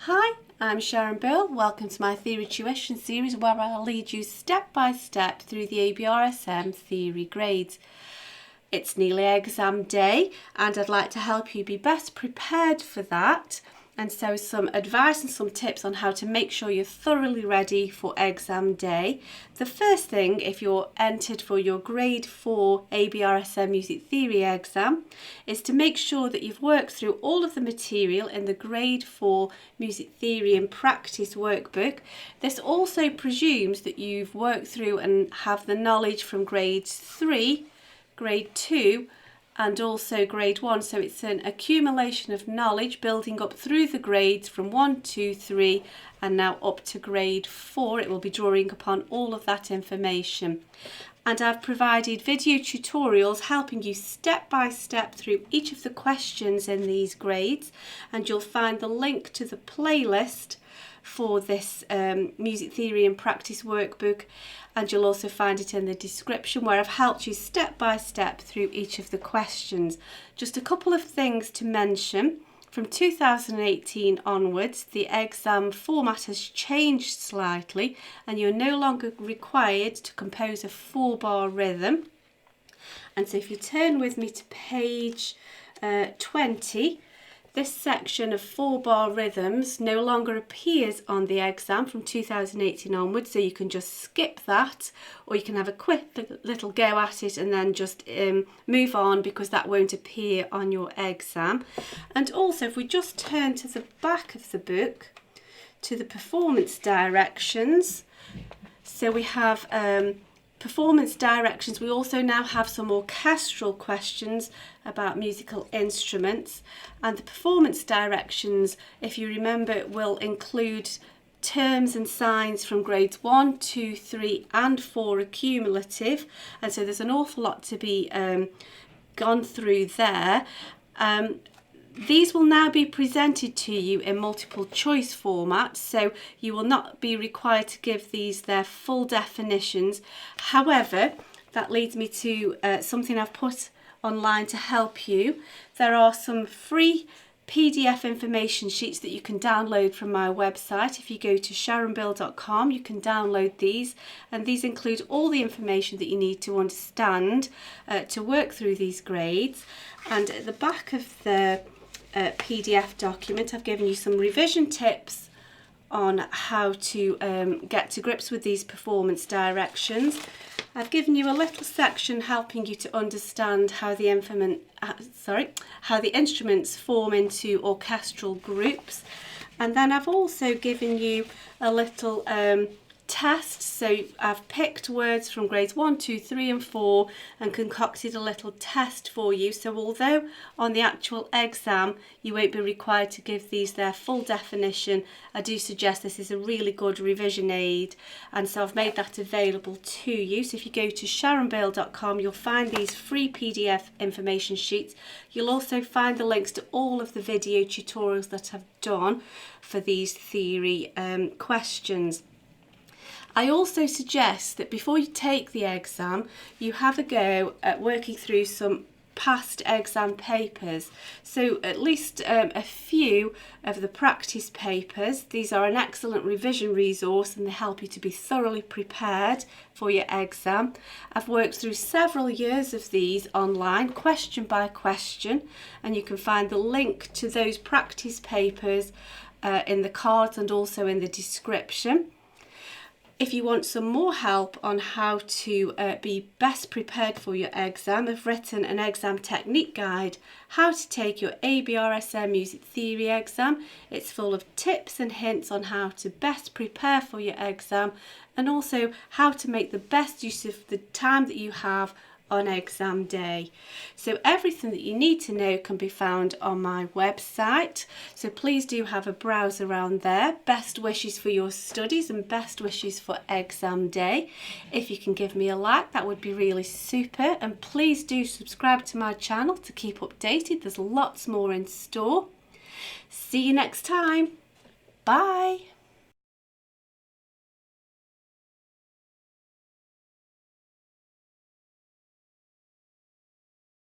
Hi, I'm Sharon Bill. Welcome to my Theory Tuition series where I'll lead you step by step through the ABRSM Theory grades. It's nearly exam day and I'd like to help you be best prepared for that, and so some advice and some tips on how to make sure you're thoroughly ready for exam day. The first thing, if you're entered for your grade 4 ABRSM Music Theory exam, is to make sure that you've worked through all of the material in the grade 4 Music Theory and Practice workbook. This also presumes that you've worked through and have the knowledge from grades 3, grade 2 and also grade 1, so it's an accumulation of knowledge building up through the grades from 1, 2, 3 and now up to grade 4. It will be drawing upon all of that information, and I've provided video tutorials helping you step by step through each of the questions in these grades, and you'll find the link to the playlist for this Music Theory and Practice workbook, and you'll also find it in the description where I've helped you step by step through each of the questions. Just a couple of things to mention. From 2018 onwards, the exam format has changed slightly and you're no longer required to compose a 4-bar rhythm. And so if you turn with me to page 20, this section of 4-bar rhythms no longer appears on the exam from 2018 onwards, so you can just skip that, or you can have a quick little go at it and then just move on, because that won't appear on your exam. And also, if we just turn to the back of the book, to the performance directions, so we have performance directions. We also now have some orchestral questions about musical instruments, and the performance directions, if you remember, will include terms and signs from grades 1, 2, 3 and 4 accumulative, and so there's an awful lot to be gone through there. These will now be presented to you in multiple choice format, so you will not be required to give these their full definitions. However, that leads me to something I've put online to help you. There are some free PDF information sheets that you can download from my website. If you go to sharonbill.com, you can download these, and these include all the information that you need to understand to work through these grades. And at the back of the PDF document, I've given you some revision tips on how to get to grips with these performance directions. I've given you a little section helping you to understand how the instruments form into orchestral groups, and then I've also given you a little test. So I've picked words from grades 1, 2, 3 and 4 and concocted a little test for you. So although on the actual exam you won't be required to give these their full definition, I do suggest this is a really good revision aid, and so I've made that available to you. So if you go to sharonbill.com, you'll find these free PDF information sheets. You'll also find the links to all of the video tutorials that I've done for these theory questions. I also suggest that before you take the exam, you have a go at working through some past exam papers. So at least a few of the practice papers. These are an excellent revision resource and they help you to be thoroughly prepared for your exam. I've worked through several years of these online, question by question, and you can find the link to those practice papers in the cards and also in the description. If you want some more help on how to be best prepared for your exam, I've written an exam technique guide, how to take your ABRSM Music Theory exam. It's full of tips and hints on how to best prepare for your exam, and also how to make the best use of the time that you have on exam day. So everything that you need to know can be found on my website, so please do have a browse around there. Best wishes for your studies and best wishes for exam day. If you can give me a like, that would be really super, and please do subscribe to my channel to keep updated. There's lots more in store. See you next time. Bye.